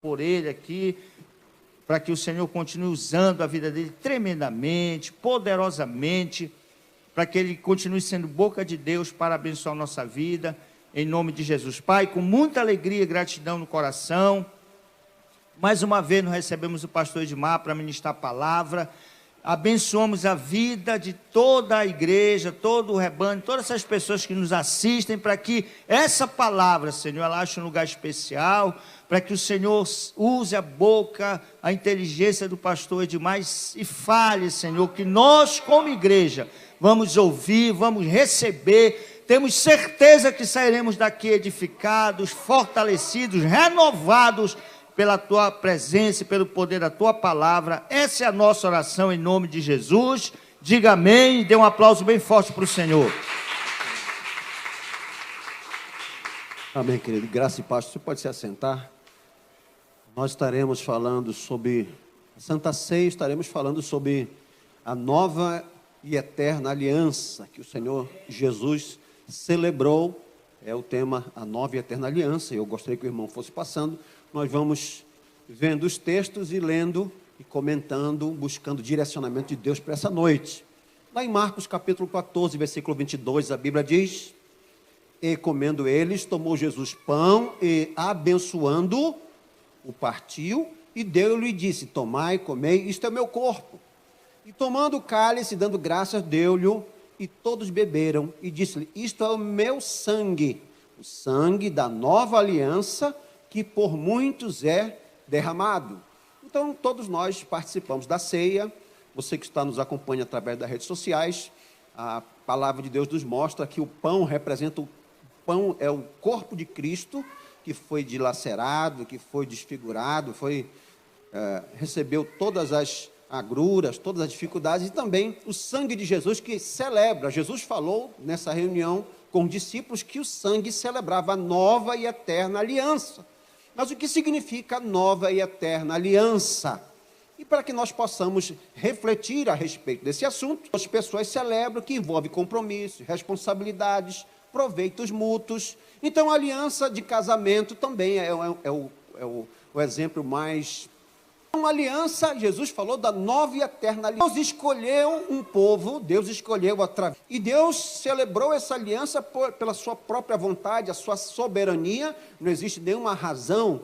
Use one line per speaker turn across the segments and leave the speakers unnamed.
por ele aqui, para que o Senhor continue usando a vida dele tremendamente, poderosamente, para que ele continue sendo boca de Deus para abençoar a nossa vida, em nome de Jesus. Pai, com muita alegria e gratidão no coração, mais uma vez nós recebemos o pastor Edmar para ministrar a palavra, abençoamos a vida de toda a igreja, todo o rebanho, todas essas pessoas que nos assistem, para que essa palavra, Senhor, ela ache um lugar especial, para que o Senhor use a boca, a inteligência do pastor Edmar e fale, Senhor, que nós como igreja vamos ouvir, vamos receber, temos certeza que sairemos daqui edificados, fortalecidos, renovados, pela tua presença e pelo poder da tua palavra. Essa é a nossa oração em nome de Jesus. Diga amém e dê um aplauso bem forte para o Senhor.
Amém, querido. Graça e paz. Você pode se assentar. Nós estaremos falando sobre a Santa Ceia, estaremos falando sobre a nova e eterna aliança que o Senhor Jesus celebrou. É o tema, a nova e eterna aliança. Eu gostaria que o irmão fosse passando. Nós vamos vendo os textos e lendo e comentando, buscando direcionamento de Deus para essa noite. Lá em Marcos capítulo 14, versículo 22, a Bíblia diz: e comendo eles, tomou Jesus pão e abençoando, o partiu e deu-lhe e disse: tomai e comei, isto é o meu corpo. E tomando o cálice, dando graças, deu-lhe, e todos beberam, e disse-lhe: isto é o meu sangue, o sangue da nova aliança, que por muitos é derramado. Então, todos nós participamos da ceia. Você que está nos acompanha através das redes sociais, a palavra de Deus nos mostra que o pão representa, o pão é o corpo de Cristo, que foi dilacerado, que foi desfigurado, recebeu todas as agruras, todas as dificuldades, e também o sangue de Jesus, que celebra. Jesus falou nessa reunião com os discípulos que o sangue celebrava a nova e eterna aliança. Mas o que significa nova e eterna aliança? E para que nós possamos refletir a respeito desse assunto, as pessoas celebram, que envolve compromissos, responsabilidades, proveitos mútuos. Então, a aliança de casamento também é o exemplo mais... Uma aliança, Jesus falou da nova e eterna aliança. Deus escolheu um povo, Deus escolheu e Deus celebrou essa aliança pela sua própria vontade, a sua soberania. Não existe nenhuma razão,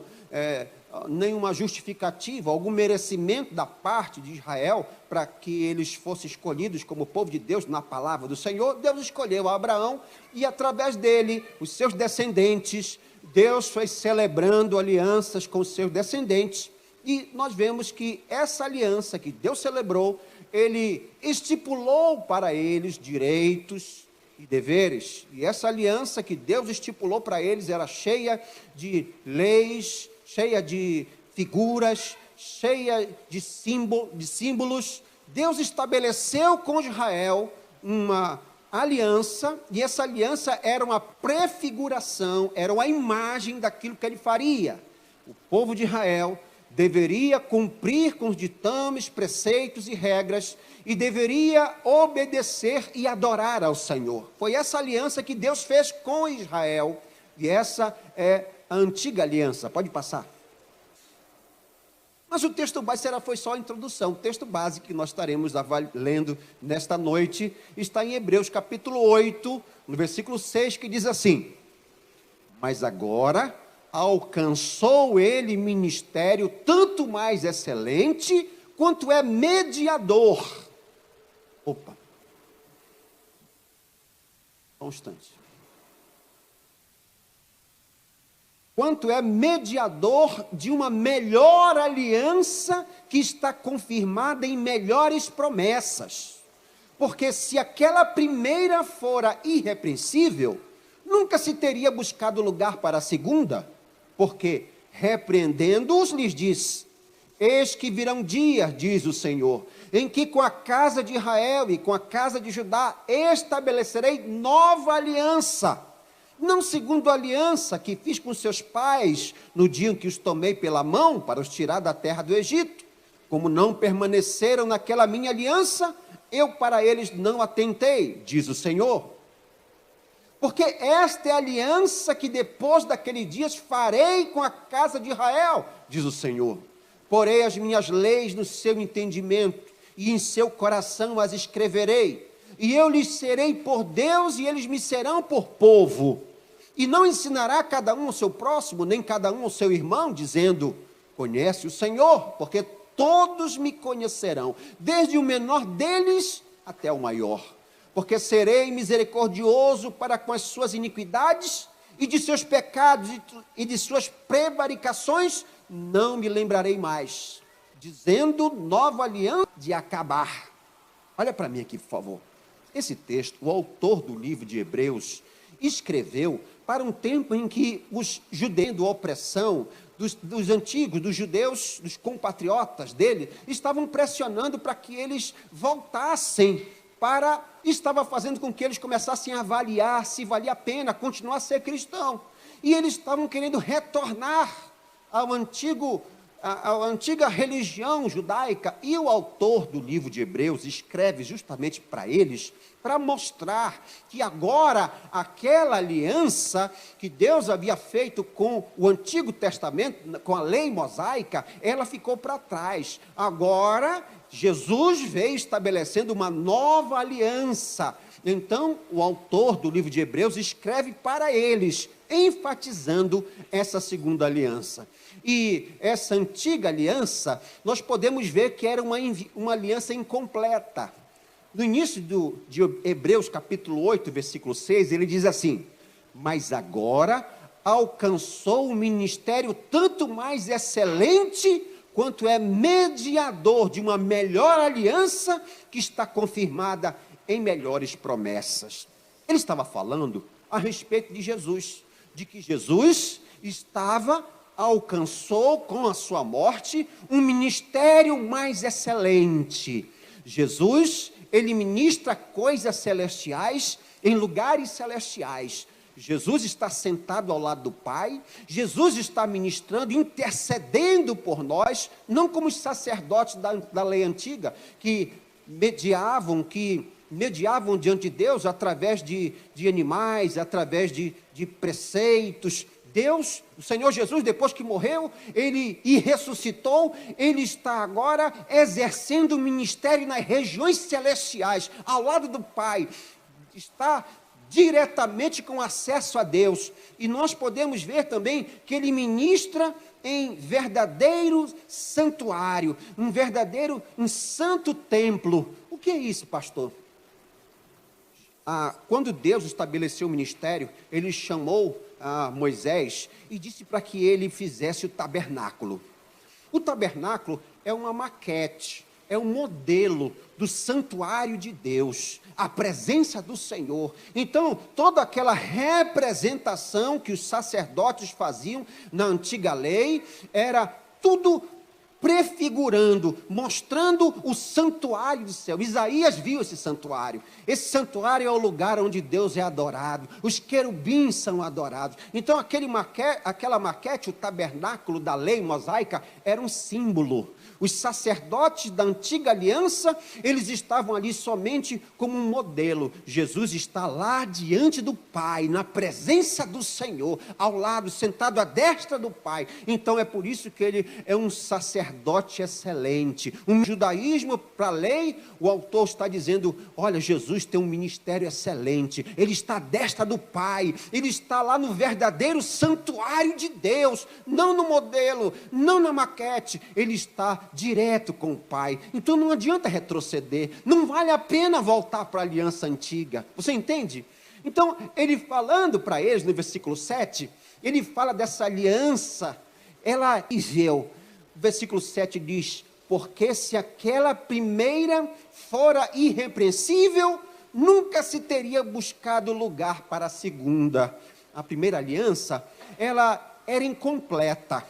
nenhuma justificativa, algum merecimento da parte de Israel para que eles fossem escolhidos como povo de Deus na palavra do Senhor. Deus escolheu Abraão e através dele, os seus descendentes, Deus foi celebrando alianças com os seus descendentes. E nós vemos que essa aliança que Deus celebrou, ele estipulou para eles direitos e deveres. E essa aliança que Deus estipulou para eles era cheia de leis, cheia de figuras, cheia de símbolos. Deus estabeleceu com Israel uma aliança, e essa aliança era uma prefiguração, era uma imagem daquilo que ele faria. O povo de Israel deveria cumprir com os ditames, preceitos e regras, e deveria obedecer e adorar ao Senhor. Foi essa aliança que Deus fez com Israel, e essa é a antiga aliança. Pode passar. Mas o texto básico foi só a introdução. O texto básico que nós estaremos lendo nesta noite está em Hebreus capítulo 8, no versículo 6, que diz assim: mas agora alcançou ele ministério tanto mais excelente, quanto é mediador. Opa. Só um instante. Quanto é mediador de uma melhor aliança que está confirmada em melhores promessas. Porque se aquela primeira fora irrepreensível, nunca se teria buscado lugar para a segunda. Porque, repreendendo-os, lhes diz: eis que virão dias, diz o Senhor, em que com a casa de Israel e com a casa de Judá estabelecerei nova aliança, não segundo a aliança que fiz com seus pais no dia em que os tomei pela mão para os tirar da terra do Egito. Como não permaneceram naquela minha aliança, eu para eles não atentei, diz o Senhor. Porque esta é a aliança que depois daqueles dias farei com a casa de Israel, diz o Senhor. Porei as minhas leis no seu entendimento, e em seu coração as escreverei. E eu lhes serei por Deus, e eles me serão por povo. E não ensinará cada um ao seu próximo, nem cada um ao seu irmão, dizendo, conhece o Senhor, porque todos me conhecerão, desde o menor deles até o maior. Porque serei misericordioso para com as suas iniquidades, e de seus pecados e de suas prevaricações não me lembrarei mais, dizendo nova aliança de acabar. Olha para mim aqui, por favor. Esse texto, o autor do livro de Hebreus, escreveu para um tempo em que os judeus, da opressão dos antigos, dos judeus, dos compatriotas dele, estavam pressionando para que eles voltassem estava fazendo com que eles começassem a avaliar se valia a pena continuar a ser cristão. E eles estavam querendo retornar à antiga religião judaica. E o autor do livro de Hebreus escreve justamente para eles, para mostrar que agora aquela aliança que Deus havia feito com o Antigo Testamento, com a lei mosaica, ela ficou para trás. Agora Jesus veio estabelecendo uma nova aliança. Então, o autor do livro de Hebreus escreve para eles, enfatizando essa segunda aliança. E essa antiga aliança, nós podemos ver que era uma aliança incompleta. No início de Hebreus capítulo 8, versículo 6, ele diz assim, mas agora alcançou um ministério tanto mais excelente, quanto é mediador de uma melhor aliança que está confirmada em melhores promessas. Ele estava falando a respeito de Jesus, de que Jesus alcançou com a sua morte um ministério mais excelente. Jesus, ele ministra coisas celestiais em lugares celestiais. Jesus está sentado ao lado do Pai, Jesus está ministrando, intercedendo por nós, não como os sacerdotes da lei antiga, que mediavam diante de Deus através de animais, através de preceitos. Deus, o Senhor Jesus, depois que morreu, e ressuscitou, ele está agora exercendo o ministério nas regiões celestiais, ao lado do Pai, está diretamente com acesso a Deus, e nós podemos ver também que ele ministra em verdadeiro santuário, um santo templo. O que é isso, pastor? Quando Deus estabeleceu o ministério, ele chamou Moisés e disse para que ele fizesse o tabernáculo. O tabernáculo é uma maquete, é um modelo do santuário de Deus, a presença do Senhor. Então, toda aquela representação que os sacerdotes faziam na antiga lei, era tudo prefigurando, mostrando o santuário do céu. Isaías viu esse santuário. Esse santuário é o lugar onde Deus é adorado. Os querubins são adorados. Então, aquela maquete, o tabernáculo da lei mosaica, era um símbolo. Os sacerdotes da antiga aliança, eles estavam ali somente como um modelo. Jesus está lá diante do Pai, na presença do Senhor, ao lado, sentado à destra do Pai. Então é por isso que ele é um sacerdote excelente. Um judaísmo para a lei, o autor está dizendo, olha, Jesus tem um ministério excelente, ele está à destra do Pai, ele está lá no verdadeiro santuário de Deus, não no modelo, não na maquete, ele está direto com o Pai. Então não adianta retroceder, não vale a pena voltar para a aliança antiga, você entende? Então ele falando para eles no versículo 7, ele fala dessa aliança, ela viveu. O versículo 7 diz, porque se aquela primeira fora irrepreensível, nunca se teria buscado lugar para a segunda. A primeira aliança, ela era incompleta.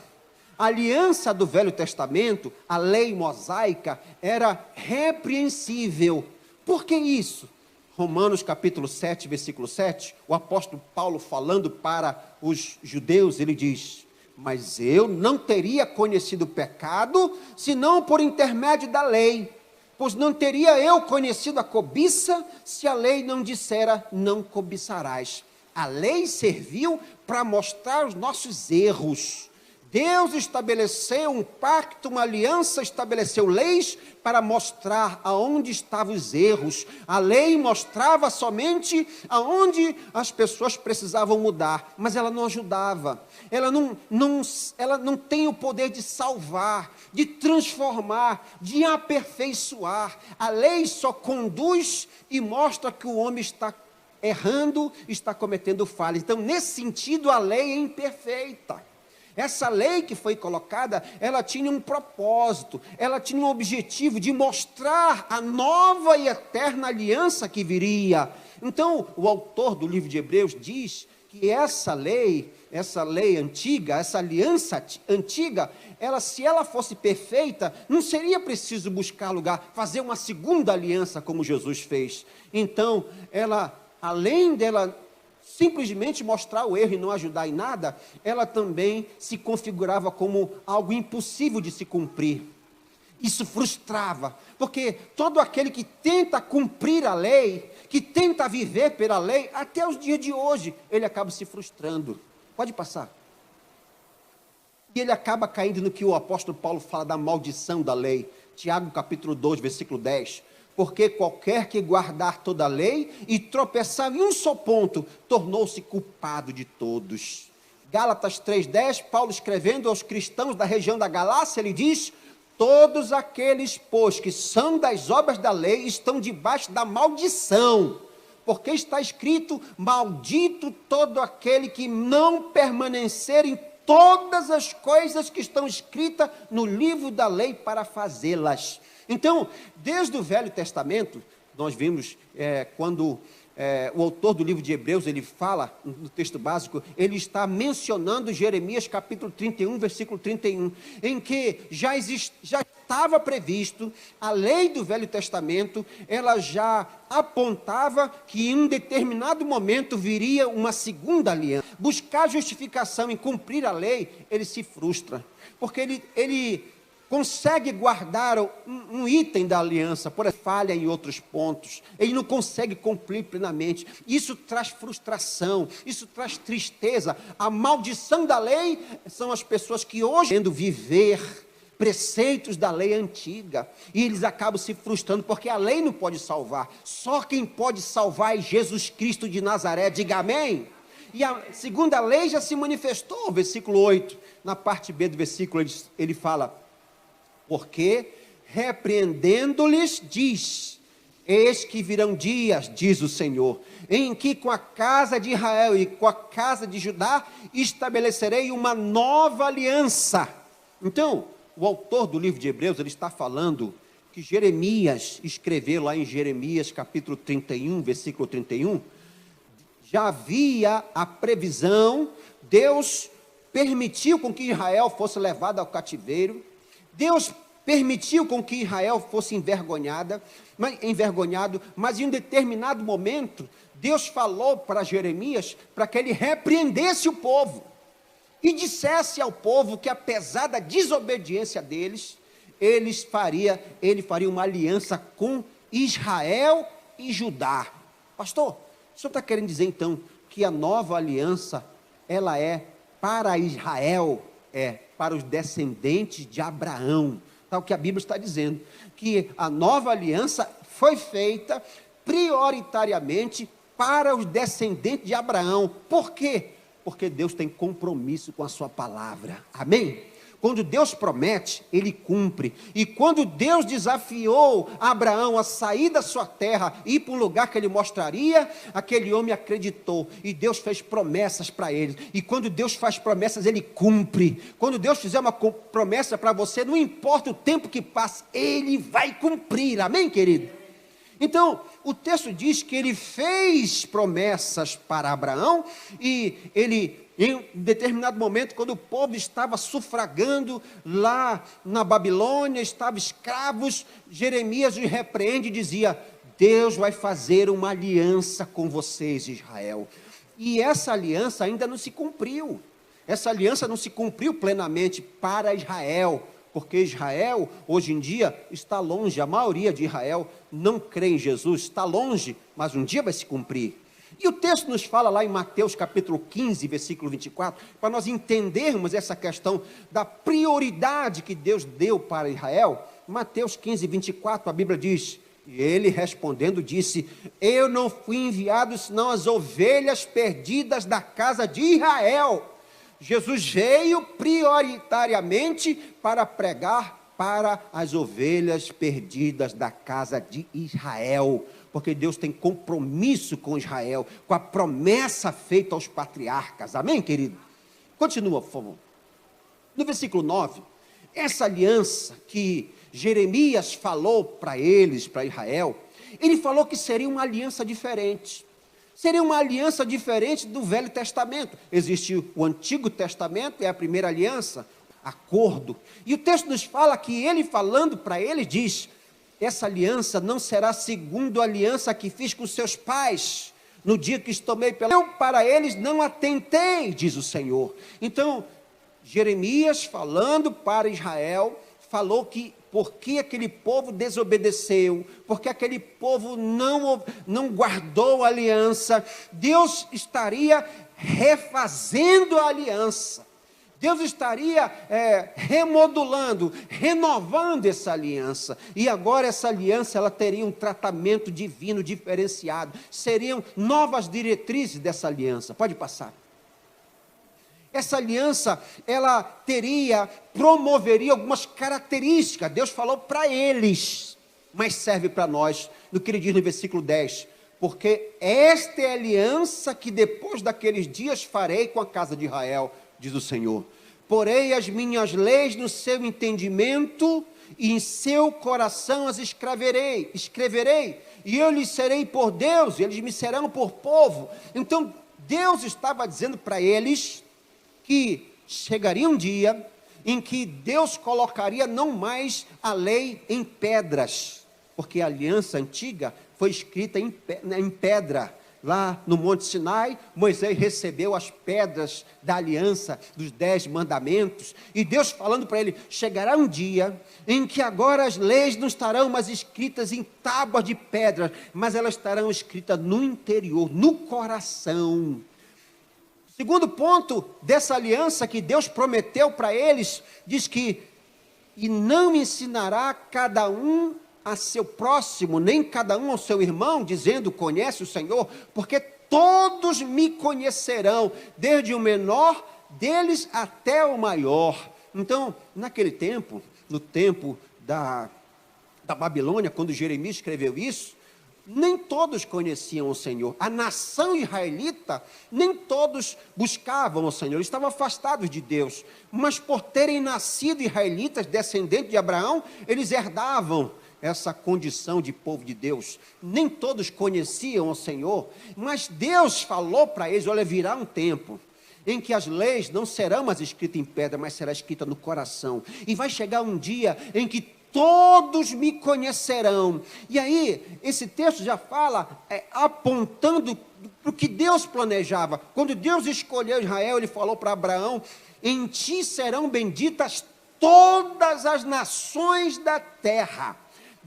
A aliança do Velho Testamento, a lei mosaica, era repreensível. Por que isso? Romanos capítulo 7, versículo 7, o apóstolo Paulo falando para os judeus, ele diz, mas eu não teria conhecido o pecado, senão por intermédio da lei, pois não teria eu conhecido a cobiça, se a lei não dissera, não cobiçarás. A lei serviu para mostrar os nossos erros. Deus estabeleceu um pacto, uma aliança, estabeleceu leis para mostrar aonde estavam os erros. A lei mostrava somente aonde as pessoas precisavam mudar, mas ela não ajudava. Ela não tem o poder de salvar, de transformar, de aperfeiçoar. A lei só conduz e mostra que o homem está errando, está cometendo falhas. Então, nesse sentido, a lei é imperfeita. Essa lei que foi colocada, ela tinha um propósito, ela tinha um objetivo de mostrar a nova e eterna aliança que viria. Então, o autor do livro de Hebreus diz que essa lei antiga, essa aliança antiga, se ela fosse perfeita, não seria preciso buscar lugar, fazer uma segunda aliança como Jesus fez. Então, além dela simplesmente mostrar o erro e não ajudar em nada, ela também se configurava como algo impossível de se cumprir. Isso frustrava, porque todo aquele que tenta cumprir a lei, que tenta viver pela lei, até os dias de hoje, ele acaba se frustrando. Pode passar. E ele acaba caindo no que o apóstolo Paulo fala da maldição da lei. Tiago capítulo 2, versículo 10. Porque qualquer que guardar toda a lei e tropeçar em um só ponto, tornou-se culpado de todos. Gálatas 3,10, Paulo escrevendo aos cristãos da região da Galácia, ele diz: todos aqueles, pois, que são das obras da lei, estão debaixo da maldição. Porque está escrito: maldito todo aquele que não permanecer em todas as coisas que estão escritas no livro da lei para fazê-las. Então, desde o Velho Testamento, nós vimos quando o autor do livro de Hebreus, ele fala, no texto básico, ele está mencionando Jeremias capítulo 31, versículo 31, em que já estava previsto, a lei do Velho Testamento, ela já apontava que em um determinado momento viria uma segunda aliança. Buscar justificação em cumprir a lei, ele se frustra, porque ele consegue guardar um item da aliança, por falha em outros pontos, ele não consegue cumprir plenamente. Isso traz frustração, isso traz tristeza. A maldição da lei são as pessoas que hoje querendo viver preceitos da lei antiga, e eles acabam se frustrando, porque a lei não pode salvar, só quem pode salvar é Jesus Cristo de Nazaré. Diga amém. E a segunda lei já se manifestou, versículo 8, na parte B do versículo, ele fala: porque repreendendo-lhes diz: eis que virão dias, diz o Senhor, em que com a casa de Israel e com a casa de Judá estabelecerei uma nova aliança. Então, o autor do livro de Hebreus, ele está falando que Jeremias escreveu lá em Jeremias capítulo 31, versículo 31, já havia a previsão. Deus permitiu com que Israel fosse levado ao cativeiro, Deus permitiu com que Israel fosse envergonhado, mas em um determinado momento, Deus falou para Jeremias para que ele repreendesse o povo e dissesse ao povo que, apesar da desobediência deles, ele faria uma aliança com Israel e Judá. Pastor, o senhor está querendo dizer então que a nova aliança, ela é para Israel, para os descendentes de Abraão? Tá, o que a Bíblia está dizendo, que a nova aliança foi feita prioritariamente para os descendentes de Abraão. Por quê? Porque Deus tem compromisso com a sua palavra. Amém? Quando Deus promete, Ele cumpre. E quando Deus desafiou Abraão a sair da sua terra e ir para um lugar que Ele mostraria, aquele homem acreditou. E Deus fez promessas para ele. E quando Deus faz promessas, Ele cumpre. Quando Deus fizer uma promessa para você, não importa o tempo que passe, Ele vai cumprir. Amém, querido? Então, o texto diz que Ele fez promessas para Abraão, e Ele, em determinado momento, quando o povo estava sufragando lá na Babilônia, estavam escravos, Jeremias os repreende e dizia: Deus vai fazer uma aliança com vocês, Israel. E essa aliança ainda não se cumpriu. Essa aliança não se cumpriu plenamente para Israel, porque Israel, hoje em dia, está longe. A maioria de Israel não crê em Jesus, está longe, mas um dia vai se cumprir. E o texto nos fala lá em Mateus capítulo 15, versículo 24, para nós entendermos essa questão da prioridade que Deus deu para Israel. Mateus 15, 24, a Bíblia diz: e ele respondendo disse: eu não fui enviado senão as ovelhas perdidas da casa de Israel. Jesus veio prioritariamente para pregar para as ovelhas perdidas da casa de Israel, porque Deus tem compromisso com Israel, com a promessa feita aos patriarcas. Amém, querido? Continua, por favor. No versículo 9, essa aliança que Jeremias falou para eles, para Israel, ele falou que seria uma aliança diferente. Seria uma aliança diferente do Velho Testamento. Existe o Antigo Testamento, é a primeira aliança, acordo. E o texto nos fala que ele falando para eles diz: essa aliança não será segundo a aliança que fiz com seus pais, no dia que tomei pela... eu para eles não atentei, diz o Senhor. Então, Jeremias falando para Israel, falou que porque aquele povo desobedeceu, porque aquele povo não guardou a aliança, Deus estaria refazendo a aliança. Deus estaria remodulando, renovando essa aliança. E agora essa aliança ela teria um tratamento divino diferenciado. Seriam novas diretrizes dessa aliança. Pode passar. Essa aliança, ela promoveria algumas características. Deus falou para eles, mas serve para nós, no que ele diz no versículo 10. Porque esta é a aliança que depois daqueles dias farei com a casa de Israel, diz o Senhor. Porei as minhas leis no seu entendimento e em seu coração as escreverei, e eu lhes serei por Deus, e eles me serão por povo. Então, Deus estava dizendo para eles que chegaria um dia em que Deus colocaria não mais a lei em pedras, porque a aliança antiga foi escrita em pedra. Lá no Monte Sinai, Moisés recebeu as pedras da aliança, dos 10 mandamentos, e Deus falando para ele: chegará um dia em que agora as leis não estarão mais escritas em tábuas de pedra, mas elas estarão escritas no interior, no coração. Segundo ponto dessa aliança que Deus prometeu para eles, diz que: e não ensinará cada um a seu próximo, nem cada um ao seu irmão, dizendo: conhece o Senhor, porque todos me conhecerão, desde o menor deles até o maior. Então, naquele tempo, no tempo da Babilônia, quando Jeremias escreveu isso, nem todos conheciam o Senhor. A nação israelita, nem todos buscavam o Senhor, eles estavam afastados de Deus, mas por terem nascido israelitas, descendentes de Abraão, eles herdavam essa condição de povo de Deus. Nem todos conheciam o Senhor, mas Deus falou para eles: olha, virá um tempo em que as leis não serão mais escritas em pedra, mas será escrita no coração, e vai chegar um dia em que todos me conhecerão. E aí, esse texto já fala, apontando para o que Deus planejava. Quando Deus escolheu Israel, ele falou para Abraão: em ti serão benditas todas as nações da terra.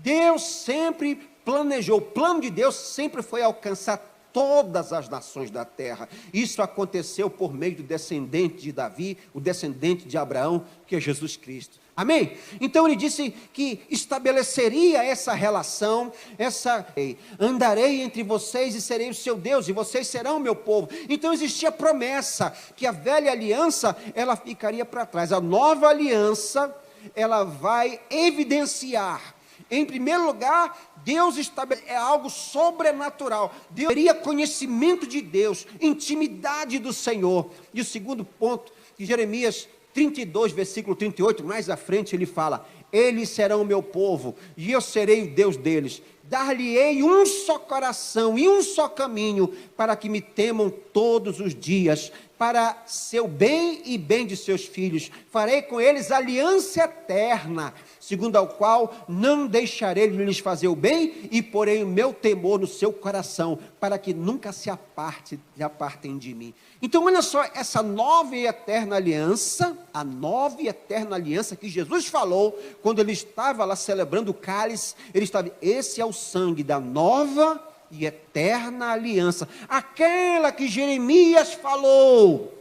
Deus sempre planejou, o plano de Deus sempre foi alcançar todas as nações da terra. Isso aconteceu por meio do descendente de Davi, o descendente de Abraão, que é Jesus Cristo. Amém? Então ele disse que estabeleceria essa relação, andarei entre vocês e serei o seu Deus, e vocês serão o meu povo. Então existia promessa que a velha aliança, ela ficaria para trás. A nova aliança, ela vai evidenciar, em primeiro lugar, Deus é algo sobrenatural. Deus teria conhecimento de Deus, intimidade do Senhor. E o segundo ponto, que Jeremias 32, versículo 38, mais à frente ele fala: eles serão o meu povo, e eu serei o Deus deles. Dar-lhe-ei um só coração e um só caminho, para que me temam todos os dias, para seu bem e bem de seus filhos. Farei com eles aliança eterna, segundo ao qual não deixarei de lhes fazer o bem, e porei o meu temor no seu coração, para que nunca se apartem de mim. Então olha só, essa nova e eterna aliança, a nova e eterna aliança que Jesus falou, quando ele estava lá celebrando o cálice, ele estava: esse é o sangue da nova e eterna aliança. Aquela que Jeremias falou.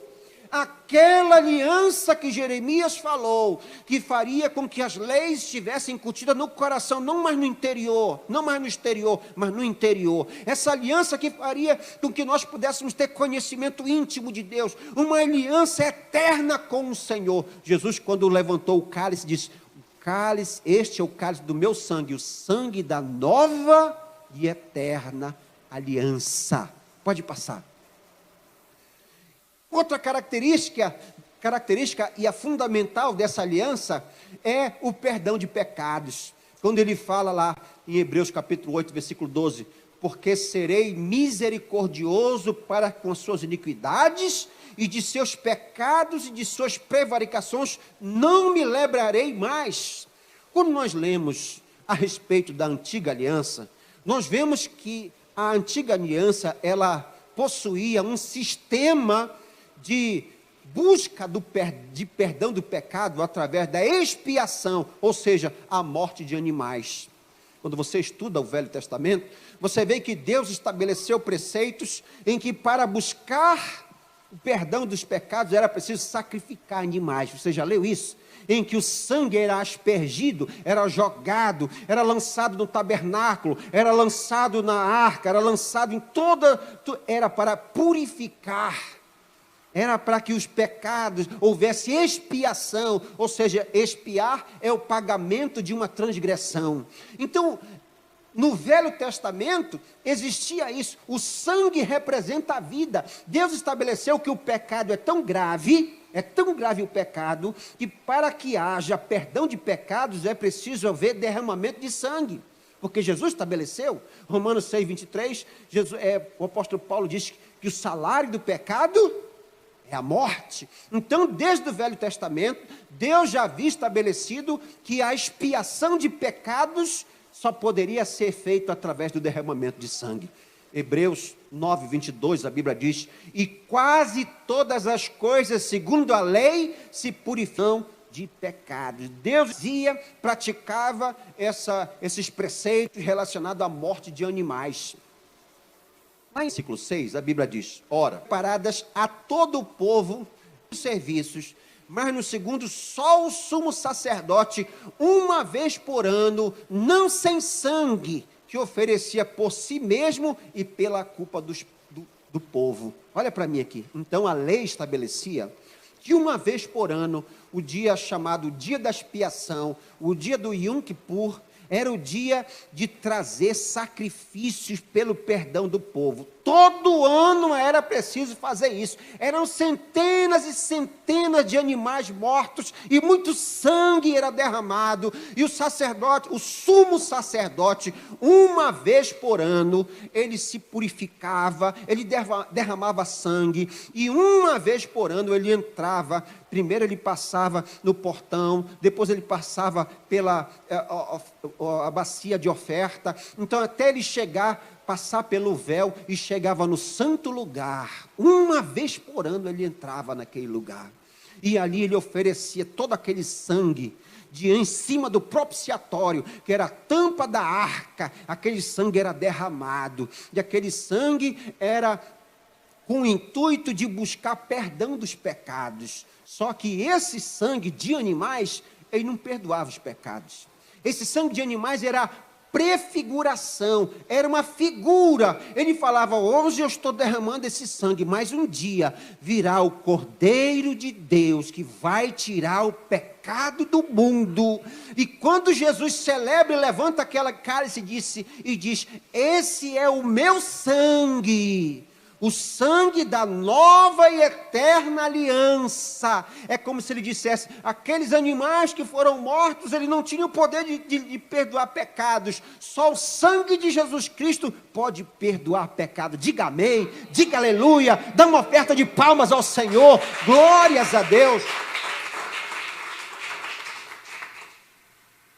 Aquela aliança que Jeremias falou, que faria com que as leis estivessem incutidas no coração, não mais no interior, não mais no exterior, mas no interior. Essa aliança que faria com que nós pudéssemos ter conhecimento íntimo de Deus, uma aliança eterna com o Senhor. Jesus, quando levantou o cálice, disse: o cálice, este é o cálice do meu sangue, o sangue da nova e eterna aliança. Pode passar. Outra característica e a fundamental dessa aliança é o perdão de pecados. Quando ele fala lá em Hebreus capítulo 8, versículo 12: porque serei misericordioso para com as suas iniquidades, e de seus pecados e de suas prevaricações não me lembrarei mais. Quando nós lemos a respeito da antiga aliança, nós vemos que a antiga aliança, ela possuía um sistema de busca de perdão do pecado através da expiação, ou seja, a morte de animais. Quando você estuda o Velho Testamento, você vê que Deus estabeleceu preceitos em que para buscar o perdão dos pecados era preciso sacrificar animais. Você já leu isso? Em que o sangue era aspergido, era jogado, era lançado no tabernáculo, era lançado na arca, era lançado em era para purificar. Era para que os pecados houvesse expiação, ou seja, expiar é o pagamento de uma transgressão. Então, no Velho Testamento existia isso, o sangue representa a vida. Deus estabeleceu que o pecado é tão grave o pecado, que para que haja perdão de pecados é preciso haver derramamento de sangue. Porque Jesus estabeleceu, Romanos 6, 23, o apóstolo Paulo diz que o salário do pecado é a morte. Então, desde o Velho Testamento, Deus já havia estabelecido que a expiação de pecados só poderia ser feita através do derramamento de sangue. Hebreus 9, 22, a Bíblia diz: e quase todas as coisas, segundo a lei, se purificam de pecados. Deus praticava esses preceitos relacionados à morte de animais. Lá em versículo 6, a Bíblia diz: ora, paradas a todo o povo os serviços, mas no segundo só o sumo sacerdote, uma vez por ano, não sem sangue, que oferecia por si mesmo e pela culpa do povo. Olha para mim aqui. Então a lei estabelecia que uma vez por ano, o dia chamado dia da expiação, o dia do Yom Kippur, era o dia de trazer sacrifícios pelo perdão do povo. Todo ano era preciso fazer isso. Eram centenas e centenas de animais mortos e muito sangue era derramado. E o sacerdote, o sumo sacerdote, uma vez por ano, ele se purificava, ele derramava sangue. E uma vez por ano ele entrava. Primeiro ele passava no portão, depois ele passava pela a bacia de oferta. Então até ele passar pelo véu e chegava no santo lugar. Uma vez por ano ele entrava naquele lugar. E ali ele oferecia todo aquele sangue em cima do propiciatório, que era a tampa da arca. Aquele sangue era derramado. E aquele sangue era com o intuito de buscar perdão dos pecados. Só que esse sangue de animais, ele não perdoava os pecados. Esse sangue de animais era prefiguração, era uma figura. Ele falava: hoje eu estou derramando esse sangue, mas um dia virá o Cordeiro de Deus que vai tirar o pecado do mundo. E quando Jesus celebra e levanta aquela cálice e diz: esse é o meu sangue, o sangue da nova e eterna aliança. É como se ele dissesse: aqueles animais que foram mortos, eles não tinham o poder de perdoar pecados. Só o sangue de Jesus Cristo pode perdoar pecado. Diga amém, diga aleluia, dá uma oferta de palmas ao Senhor, glórias a Deus.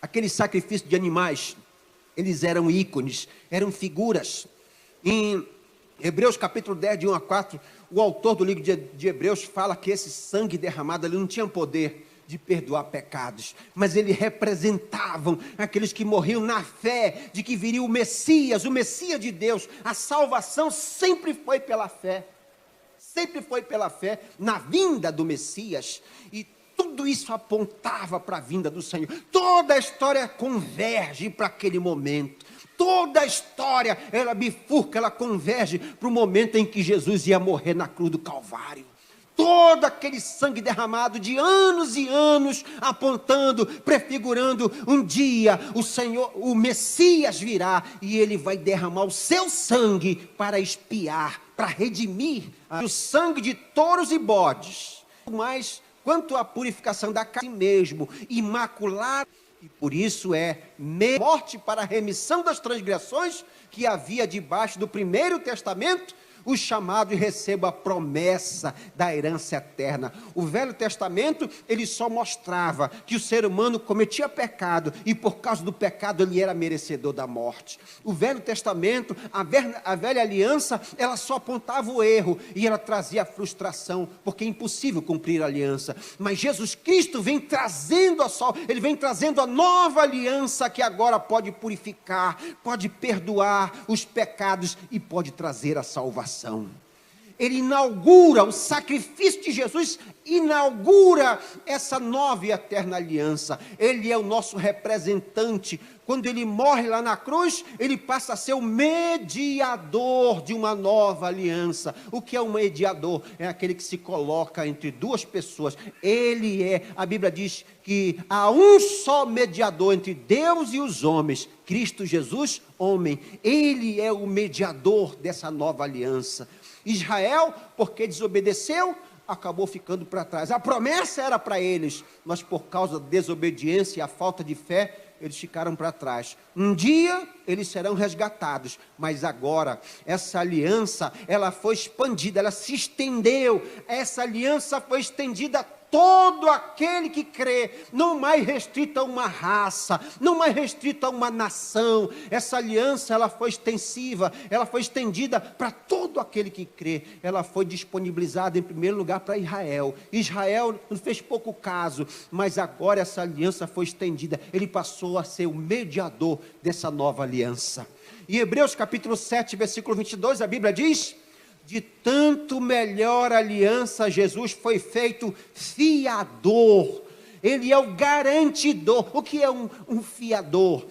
Aqueles sacrifícios de animais, eles eram ícones, eram figuras. Em Hebreus capítulo 10, de 1 a 4, o autor do livro de Hebreus fala que esse sangue derramado ali não tinha poder de perdoar pecados, mas eles representavam aqueles que morriam na fé de que viria o Messias de Deus. A salvação sempre foi pela fé, sempre foi pela fé na vinda do Messias, e tudo isso apontava para a vinda do Senhor. Toda a história converge para aquele momento. Toda a história, ela bifurca, ela converge para o momento em que Jesus ia morrer na cruz do Calvário. Todo aquele sangue derramado de anos e anos, apontando, prefigurando, um dia o Senhor, o Messias virá, e ele vai derramar o seu sangue para expiar, para redimir o sangue de touros e bodes. Mas quanto à purificação da carne mesmo, imaculada, e por isso é morte para a remissão das transgressões que havia debaixo do primeiro testamento, o chamado e receba a promessa da herança eterna. O Velho Testamento, ele só mostrava que o ser humano cometia pecado, e por causa do pecado ele era merecedor da morte. O Velho Testamento, a velha aliança, ela só apontava o erro, e ela trazia a frustração, porque é impossível cumprir a aliança. Mas Jesus Cristo vem trazendo ele vem trazendo a nova aliança, que agora pode purificar, pode perdoar os pecados, e pode trazer a salvação. Ele inaugura, o sacrifício de Jesus inaugura essa nova e eterna aliança. Ele é o nosso representante. Quando ele morre lá na cruz, ele passa a ser o mediador de uma nova aliança. O que é um mediador? É aquele que se coloca entre duas pessoas. A Bíblia diz que há um só mediador entre Deus e os homens, Cristo Jesus, homem. Ele é o mediador dessa nova aliança. Israel, porque desobedeceu, acabou ficando para trás. A promessa era para eles, mas por causa da desobediência e a falta de fé, eles ficaram para trás. Um dia eles serão resgatados, mas agora essa aliança, ela foi expandida, ela se estendeu. Essa aliança foi estendida a todo aquele que crê, não mais restrita a uma raça, não mais restrita a uma nação. Essa aliança, ela foi extensiva, ela foi estendida para todo aquele que crê. Ela foi disponibilizada em primeiro lugar para Israel. Israel não fez pouco caso, mas agora essa aliança foi estendida. Ele passou a ser o mediador dessa nova aliança. Em Hebreus capítulo 7, versículo 22, a Bíblia diz: de tanto melhor aliança, Jesus foi feito fiador. Ele é o garantidor. O que é um fiador?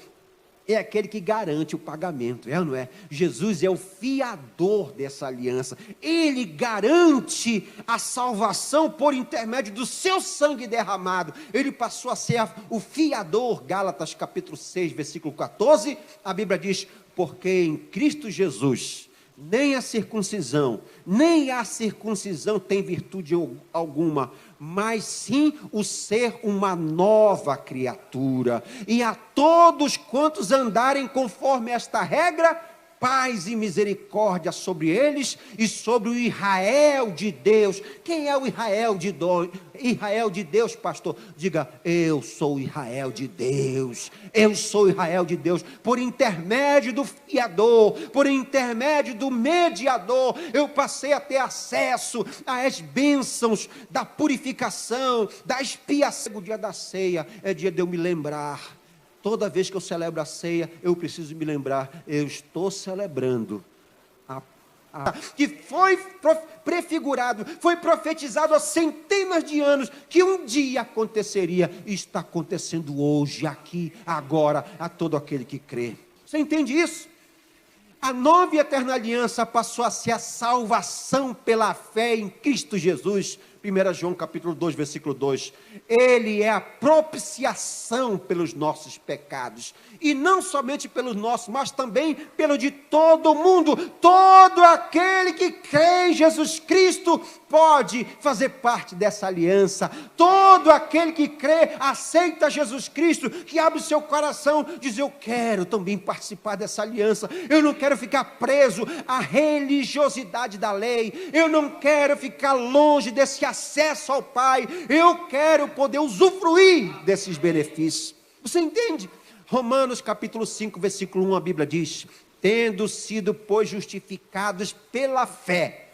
É aquele que garante o pagamento, é ou não é? Jesus é o fiador dessa aliança. Ele garante a salvação por intermédio do seu sangue derramado. Ele passou a ser o fiador. Gálatas capítulo 6, versículo 14, a Bíblia diz: porque em Cristo Jesus nem a circuncisão tem virtude alguma, mas sim o ser uma nova criatura. E a todos quantos andarem conforme esta regra, paz e misericórdia sobre eles e sobre o Israel de Deus. Quem é o Israel de Deus? Israel de Deus, pastor. Diga: eu sou o Israel de Deus. Eu sou o Israel de Deus. Por intermédio do fiador, por intermédio do mediador, eu passei a ter acesso às bênçãos da purificação, da expiação. O dia da ceia é dia de eu me lembrar. Toda vez que eu celebro a ceia, eu preciso me lembrar: eu estou celebrando que foi prefigurado, foi profetizado há centenas de anos, que um dia aconteceria, e está acontecendo hoje, aqui, agora, a todo aquele que crê. Você entende isso? A nova e eterna aliança passou a ser a salvação pela fé em Cristo Jesus. 1 João capítulo 2, versículo 2, ele é a propiciação pelos nossos pecados, e não somente pelos nossos, mas também pelo de todo mundo. Todo aquele que crê em Jesus Cristo pode fazer parte dessa aliança. Todo aquele que crê, aceita Jesus Cristo, que abre o seu coração, diz: eu quero também participar dessa aliança. Eu não quero ficar preso à religiosidade da lei, eu não quero ficar longe desse acesso ao Pai, eu quero poder usufruir desses benefícios. Você entende? Romanos capítulo 5, versículo 1, a Bíblia diz: tendo sido, pois, justificados pela fé,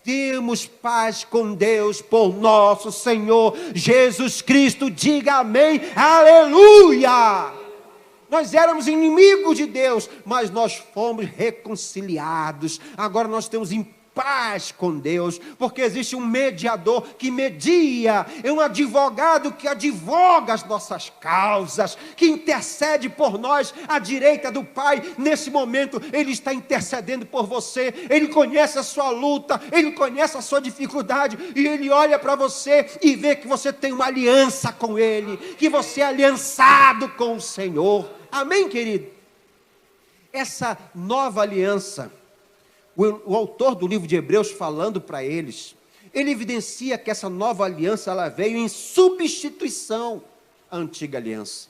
temos paz com Deus por nosso Senhor Jesus Cristo. Diga amém, aleluia! Nós éramos inimigos de Deus, mas nós fomos reconciliados. Agora nós temos paz com Deus, porque existe um mediador que media, é um advogado que advoga as nossas causas, que intercede por nós à direita do Pai. Nesse momento Ele está intercedendo por você. Ele conhece a sua luta, Ele conhece a sua dificuldade, e Ele olha para você e vê que você tem uma aliança com Ele, que você é aliançado com o Senhor. Amém, querido? Essa nova aliança, o autor do livro de Hebreus, falando para eles, ele evidencia que essa nova aliança, ela veio em substituição à antiga aliança.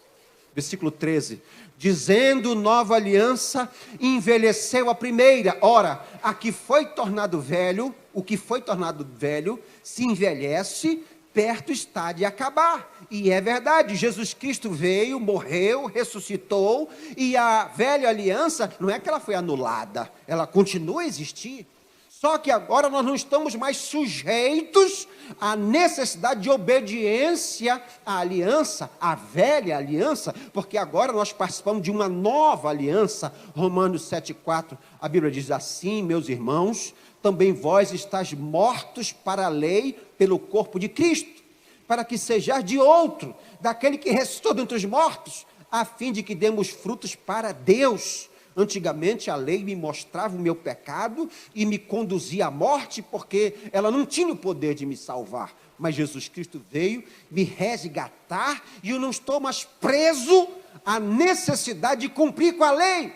Versículo 13, dizendo: nova aliança envelheceu a primeira. Ora, a que foi tornado velho, o que foi tornado velho se envelhece, perto está de acabar. E é verdade, Jesus Cristo veio, morreu, ressuscitou, e a velha aliança, não é que ela foi anulada, ela continua a existir, só que agora nós não estamos mais sujeitos à necessidade de obediência à aliança, à velha aliança, porque agora nós participamos de uma nova aliança. Romanos 7,4, a Bíblia diz assim: meus irmãos, também vós estáis mortos para a lei pelo corpo de Cristo, para que sejais de outro, daquele que ressuscitou dentre os mortos, a fim de que demos frutos para Deus. Antigamente a lei me mostrava o meu pecado e me conduzia à morte, porque ela não tinha o poder de me salvar. Mas Jesus Cristo veio me resgatar, e eu não estou mais preso à necessidade de cumprir com a lei.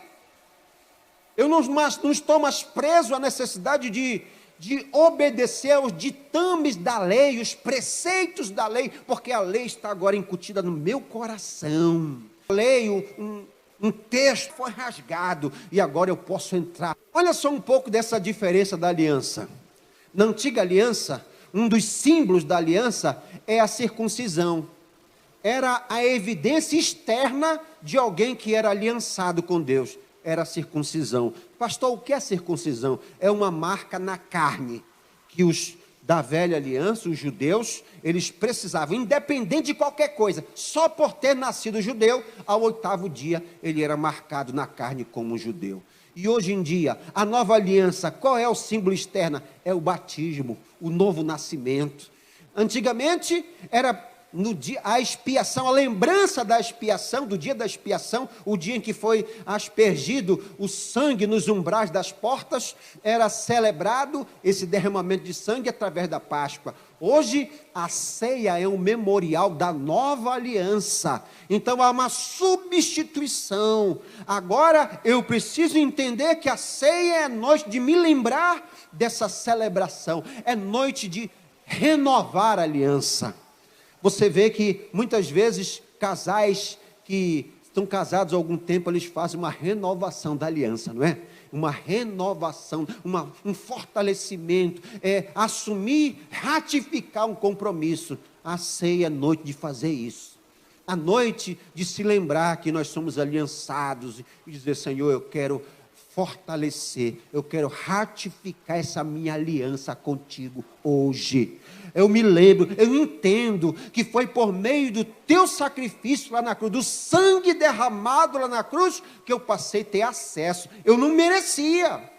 Eu não estou mais preso à necessidade de obedecer aos ditames da lei, os preceitos da lei, porque a lei está agora incutida no meu coração. A lei, um texto foi rasgado, e agora eu posso entrar. Olha só um pouco dessa diferença da aliança. Na antiga aliança, um dos símbolos da aliança é a circuncisão. Era a evidência externa de alguém que era aliançado com Deus. Era a circuncisão. Pastor, o que é circuncisão? É uma marca na carne, que os da velha aliança, os judeus, eles precisavam, independente de qualquer coisa, só por ter nascido judeu, ao 8º dia, ele era marcado na carne como um judeu. E hoje em dia, a nova aliança, qual é o símbolo externo? É o batismo, o novo nascimento. Antigamente, era no dia, a expiação, a lembrança da expiação, do dia da expiação, o dia em que foi aspergido o sangue nos umbrais das portas, era celebrado esse derramamento de sangue através da Páscoa. Hoje a ceia é um memorial da nova aliança, então há uma substituição. Agora eu preciso entender que a ceia é noite de me lembrar dessa celebração, é noite de renovar a aliança. Você vê que muitas vezes casais que estão casados há algum tempo, eles fazem uma renovação da aliança, não é? Uma renovação, um fortalecimento, assumir, ratificar um compromisso. A ceia é noite de fazer isso. A noite de se lembrar que nós somos aliançados e dizer: Senhor, eu quero fortalecer, eu quero ratificar essa minha aliança contigo hoje. Eu me lembro, eu entendo que foi por meio do teu sacrifício lá na cruz, do sangue derramado lá na cruz, que eu passei a ter acesso. Eu não merecia.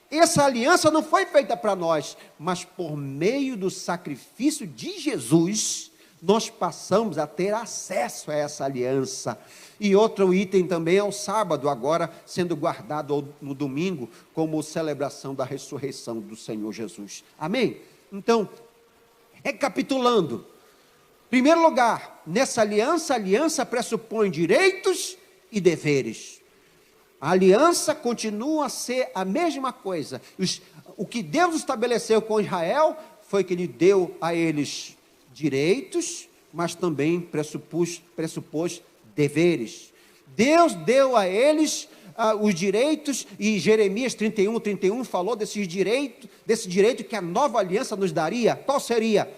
Essa aliança não foi feita para nós, mas por meio do sacrifício de Jesus, nós passamos a ter acesso a essa aliança. E outro item também é o sábado, agora sendo guardado no domingo, como celebração da ressurreição do Senhor Jesus. Amém? Então, recapitulando, em primeiro lugar, nessa aliança, a aliança pressupõe direitos e deveres. A aliança continua a ser a mesma coisa. O que Deus estabeleceu com Israel foi que Ele deu a eles direitos, mas também pressupôs deveres. Deus deu a eles os direitos, e Jeremias 31 falou desse direito que a nova aliança nos daria. Qual seria?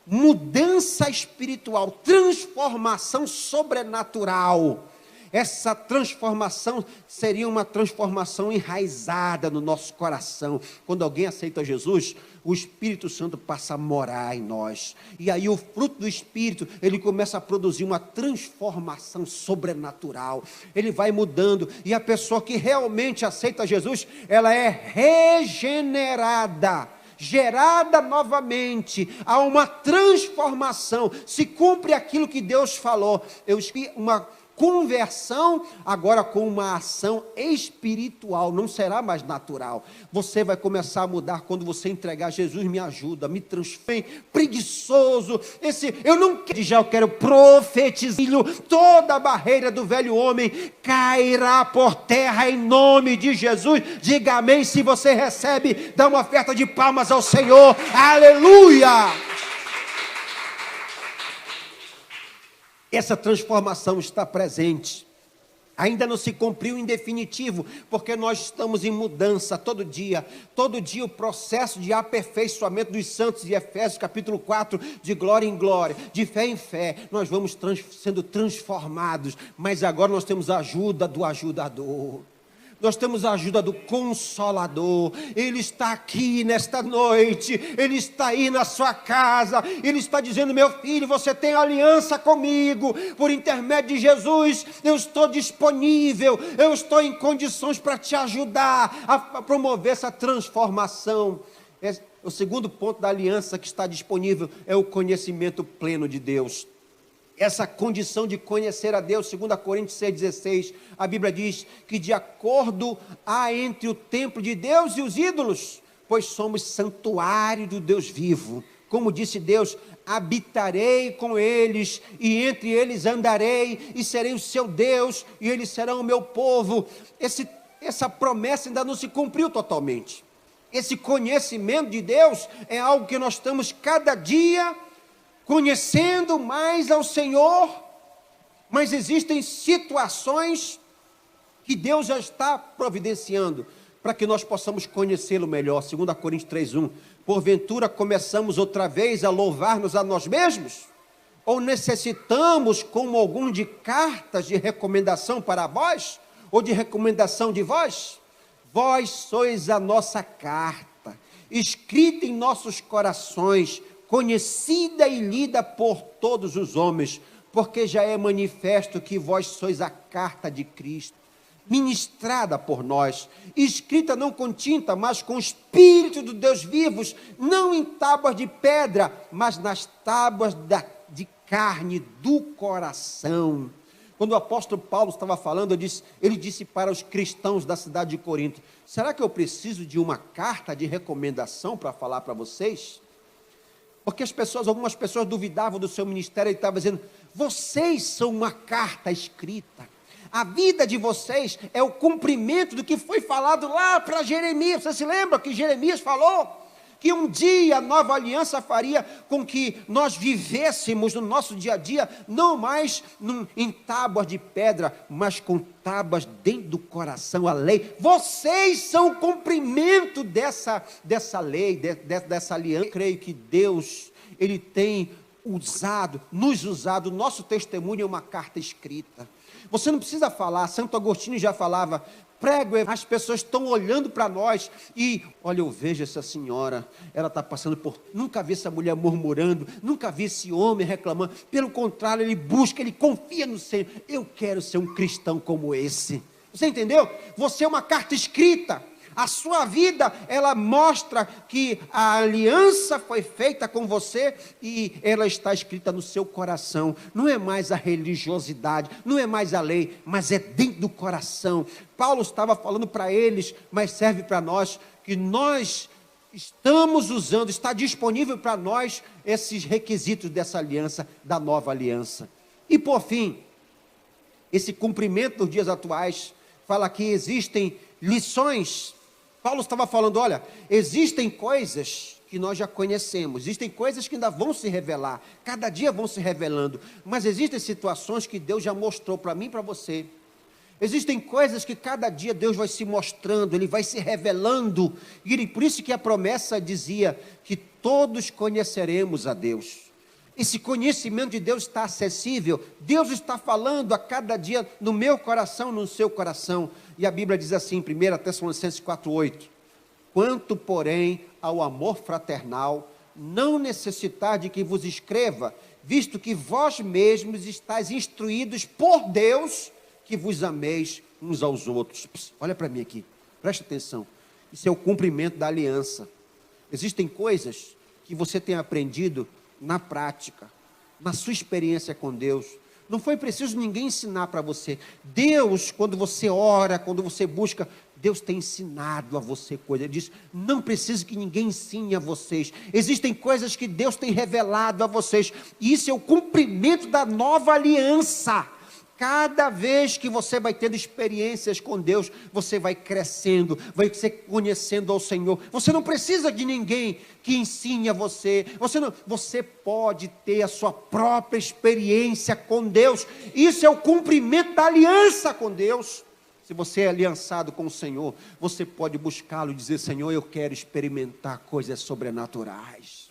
Mudança espiritual, transformação sobrenatural. essa transformação seria uma transformação enraizada no nosso coração. Quando alguém aceita Jesus, o Espírito Santo passa a morar em nós. E aí o fruto do Espírito, ele começa a produzir uma transformação sobrenatural. Ele vai mudando. E a pessoa que realmente aceita Jesus, ela é regenerada, gerada novamente. Há uma transformação. Se cumpre aquilo que Deus falou. Eu escrevi uma conversão agora com uma ação espiritual, não será mais natural. Você vai começar a mudar quando você entregar: Jesus, me ajuda, me transforme, preguiçoso, eu não quero, já eu quero profetizar, toda a barreira do velho homem cairá por terra em nome de Jesus. Diga amém se você recebe, dá uma oferta de palmas ao Senhor, aleluia. Essa transformação está presente, ainda não se cumpriu em definitivo, porque nós estamos em mudança todo dia o processo de aperfeiçoamento dos santos de Efésios capítulo 4, de glória em glória, de fé em fé, nós vamos sendo transformados, mas agora nós temos a ajuda do ajudador. Nós temos a ajuda do Consolador. Ele está aqui nesta noite, Ele está aí na sua casa, Ele está dizendo: meu filho, você tem aliança comigo, por intermédio de Jesus, eu estou disponível, eu estou em condições para te ajudar a promover essa transformação. O segundo ponto da aliança que está disponível é o conhecimento pleno de Deus. Essa condição de conhecer a Deus, 2 Coríntios 6,16, a Bíblia diz que de acordo há entre o templo de Deus e os ídolos, pois somos santuário do Deus vivo. Como disse Deus: habitarei com eles, e entre eles andarei, e serei o seu Deus, e eles serão o meu povo. Essa promessa ainda não se cumpriu totalmente. Esse conhecimento de Deus é algo que nós estamos cada dia conhecendo mais ao Senhor, mas existem situações que Deus já está providenciando para que nós possamos conhecê-lo melhor. 2 Coríntios 3,1, porventura começamos outra vez a louvar-nos a nós mesmos? Ou necessitamos, como algum, de cartas de recomendação para vós, ou de recomendação de vós? Vós sois a nossa carta, escrita em nossos corações, conhecida e lida por todos os homens, porque já é manifesto que vós sois a carta de Cristo, ministrada por nós, escrita não com tinta, mas com o Espírito do Deus vivos, não em tábuas de pedra, mas nas tábuas de carne do coração. Quando o apóstolo Paulo estava falando, ele disse para os cristãos da cidade de Corinto: será que eu preciso de uma carta de recomendação para falar para vocês? Porque algumas pessoas duvidavam do seu ministério. Ele estava dizendo: vocês são uma carta escrita. A vida de vocês é o cumprimento do que foi falado lá para Jeremias. Você se lembra que Jeremias falou? Que um dia a nova aliança faria com que nós vivêssemos no nosso dia a dia, não mais em tábuas de pedra, mas com tábuas dentro do coração, a lei. Vocês são o cumprimento dessa lei, dessa aliança. Eu creio que Deus, Ele tem nos usado, o nosso testemunho é uma carta escrita. Você não precisa falar, Santo Agostinho já falava: prego, as pessoas estão olhando para nós e, olha, eu vejo essa senhora, ela está passando por, nunca vi essa mulher murmurando, nunca vi esse homem reclamando, pelo contrário, ele busca, ele confia no Senhor. Eu quero ser um cristão como esse. Você entendeu? Você é uma carta escrita. A sua vida, ela mostra que a aliança foi feita com você e ela está escrita no seu coração. Não é mais a religiosidade, não é mais a lei, mas é dentro do coração. Paulo estava falando para eles, mas serve para nós, que nós estamos usando, está disponível para nós esses requisitos dessa aliança, da nova aliança. E por fim, esse cumprimento dos dias atuais, fala que existem lições. Paulo estava falando: olha, existem coisas que nós já conhecemos, existem coisas que ainda vão se revelar, cada dia vão se revelando, mas existem situações que Deus já mostrou para mim e para você. Existem coisas que cada dia Deus vai se mostrando, Ele vai se revelando, e por isso que a promessa dizia que todos conheceremos a Deus. Esse conhecimento de Deus está acessível. Deus está falando a cada dia no meu coração, no seu coração. E a Bíblia diz assim, 1 Tessalonicenses 4:8: quanto, porém, ao amor fraternal, não necessitar de que vos escreva, visto que vós mesmos estáis instruídos por Deus, que vos ameis uns aos outros. Olha para mim aqui, presta atenção. Isso é o cumprimento da aliança. Existem coisas que você tem aprendido na prática, na sua experiência com Deus. Não foi preciso ninguém ensinar para você. Deus, quando você ora, quando você busca, Deus tem ensinado a você coisas. Ele diz, não precisa que ninguém ensine a vocês. Existem coisas que Deus tem revelado a vocês. E isso é o cumprimento da nova aliança. Cada vez que você vai tendo experiências com Deus, você vai crescendo, vai se conhecendo ao Senhor. Você não precisa de ninguém que ensine a você. Você pode ter a sua própria experiência com Deus. Isso é o cumprimento da aliança com Deus. Se você é aliançado com o Senhor, você pode buscá-lo e dizer, Senhor, eu quero experimentar coisas sobrenaturais.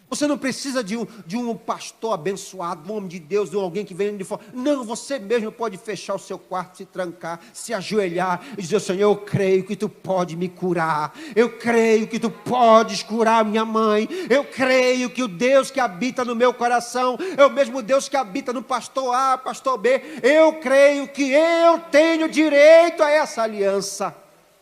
Você não precisa de um pastor abençoado, um homem de Deus, de alguém que vem de fora. Não, você mesmo pode fechar o seu quarto, se trancar, se ajoelhar e dizer, Senhor, eu creio que Tu pode me curar. Eu creio que Tu podes curar minha mãe. Eu creio que o Deus que habita no meu coração é o mesmo Deus que habita no pastor A, pastor B. Eu creio que eu tenho direito a essa aliança.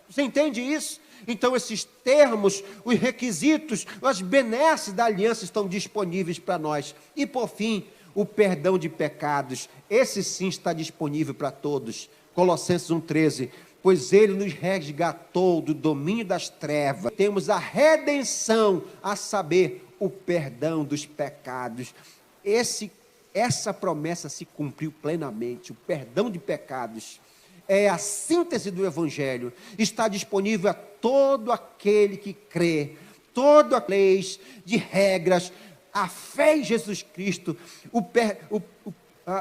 Você entende isso? Então esses termos, os requisitos, as benesses da aliança estão disponíveis para nós. E por fim, o perdão de pecados, esse sim está disponível para todos. Colossenses 1,13, pois Ele nos resgatou do domínio das trevas. Temos a redenção, a saber, o perdão dos pecados. Essa promessa se cumpriu plenamente, o perdão de pecados. É a síntese do Evangelho, está disponível a todo aquele que crê, todas as leis de regras, a fé em Jesus Cristo,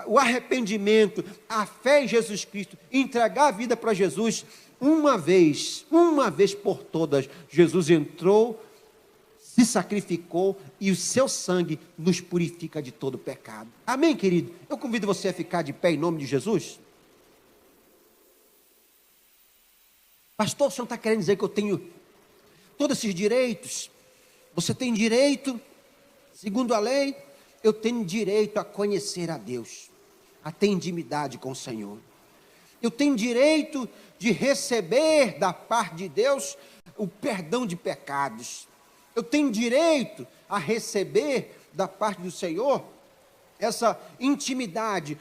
o arrependimento, a fé em Jesus Cristo, entregar a vida para Jesus, uma vez por todas, Jesus entrou, se sacrificou e o seu sangue nos purifica de todo pecado. Amém, querido? Eu convido você a ficar de pé em nome de Jesus. Pastor, o senhor está querendo dizer que eu tenho todos esses direitos? Você tem direito, segundo a lei, eu tenho direito a conhecer a Deus, a ter intimidade com o Senhor. Eu tenho direito de receber da parte de Deus o perdão de pecados. Eu tenho direito a receber da parte do Senhor essa intimidade,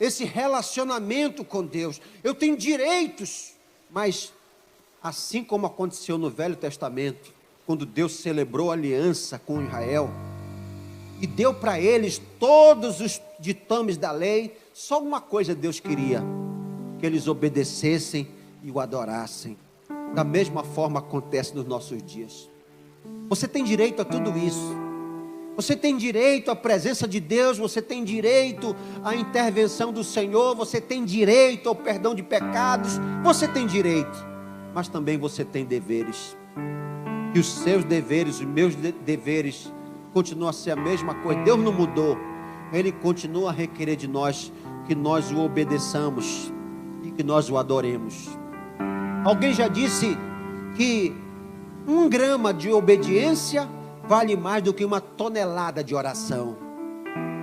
esse relacionamento com Deus. Eu tenho direitos, mas assim como aconteceu no Velho Testamento, quando Deus celebrou a aliança com Israel e deu para eles todos os ditames da lei, só uma coisa Deus queria: que eles obedecessem e o adorassem. Da mesma forma acontece nos nossos dias. Você tem direito a tudo isso. Você tem direito à presença de Deus, você tem direito à intervenção do Senhor, você tem direito ao perdão de pecados, você tem direito, mas também você tem deveres. E os seus deveres, os meus deveres, continuam a ser a mesma coisa. Deus não mudou, Ele continua a requerer de nós que nós o obedeçamos e que nós o adoremos. Alguém já disse que 1 grama de obediência vale mais do que 1 tonelada de oração.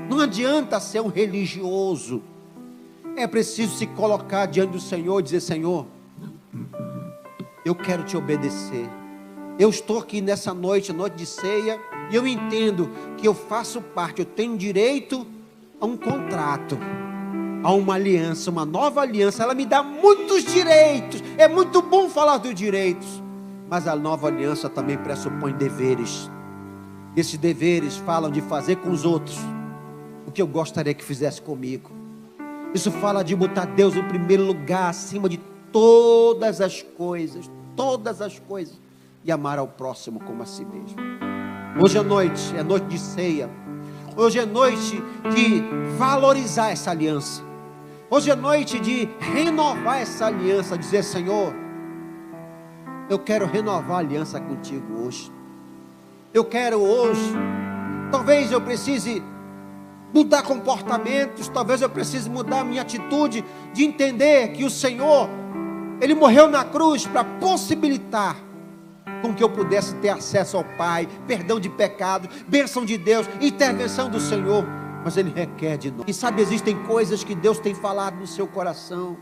Não adianta ser um religioso. É preciso se colocar diante do Senhor e dizer: Senhor, eu quero te obedecer. Eu estou aqui nessa noite de ceia, e eu entendo que eu faço parte, eu tenho direito a um contrato, a uma aliança, uma nova aliança. Ela me dá muitos direitos. É muito bom falar dos direitos, mas a nova aliança também pressupõe deveres. Esses deveres falam de fazer com os outros o que eu gostaria que fizesse comigo. Isso fala de botar Deus em primeiro lugar, acima de todas as coisas, e amar ao próximo como a si mesmo. Hoje à noite é noite de ceia. Hoje é noite de valorizar essa aliança. Hoje é noite de renovar essa aliança, dizer: Senhor, eu quero renovar a aliança contigo hoje. Eu quero hoje Talvez eu precise mudar comportamentos, talvez eu precise mudar a minha atitude, de entender que o Senhor, Ele morreu na cruz para possibilitar com que eu pudesse ter acesso ao Pai, perdão de pecados, bênção de Deus, intervenção do Senhor. Mas Ele requer de nós. E sabe, existem coisas que Deus tem falado no seu coração,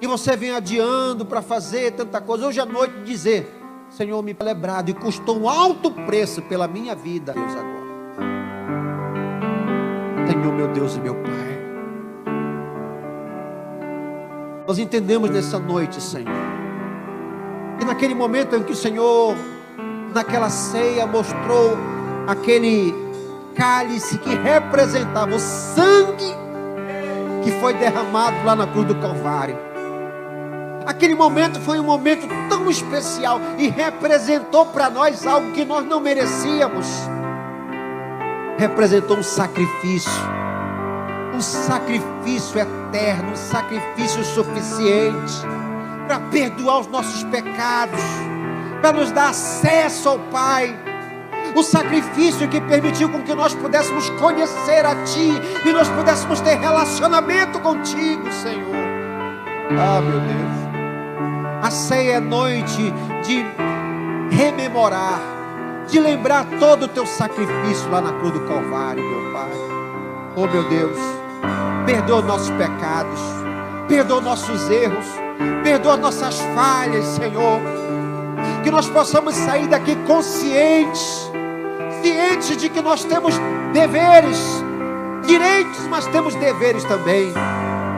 e você vem adiando para fazer tanta coisa. Hoje à noite dizer: Senhor, me lembrado, e custou um alto preço pela minha vida. Deus, agora, Senhor, meu Deus e meu Pai, nós entendemos nessa noite, Senhor, e naquele momento em que o Senhor, naquela ceia, mostrou aquele cálice que representava o sangue que foi derramado lá na cruz do Calvário. Aquele momento foi um momento tão especial e representou para nós algo que nós não merecíamos. Representou um sacrifício eterno, um sacrifício suficiente para perdoar os nossos pecados, para nos dar acesso ao Pai. O sacrifício que permitiu com que nós pudéssemos conhecer a Ti e nós pudéssemos ter relacionamento contigo, Senhor. Ah, meu Deus, a ceia é noite de rememorar, de lembrar todo o Teu sacrifício lá na cruz do Calvário, meu Pai. Oh, meu Deus, perdoa nossos pecados, perdoa nossos erros, perdoa nossas falhas, Senhor. Que nós possamos sair daqui conscientes de que nós temos deveres, direitos, mas temos deveres também.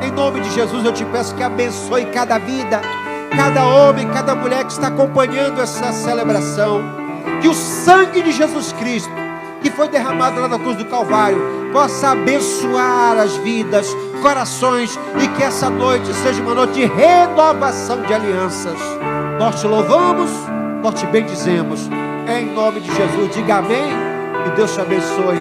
Em nome de Jesus eu te peço que abençoe cada vida, cada homem, cada mulher que está acompanhando essa celebração. Que o sangue de Jesus Cristo, que foi derramado lá na cruz do Calvário, possa abençoar as vidas, corações, e que essa noite seja uma noite de renovação de alianças. Nós te louvamos, nós te bendizemos, em nome de Jesus. Diga amém, e Deus te abençoe.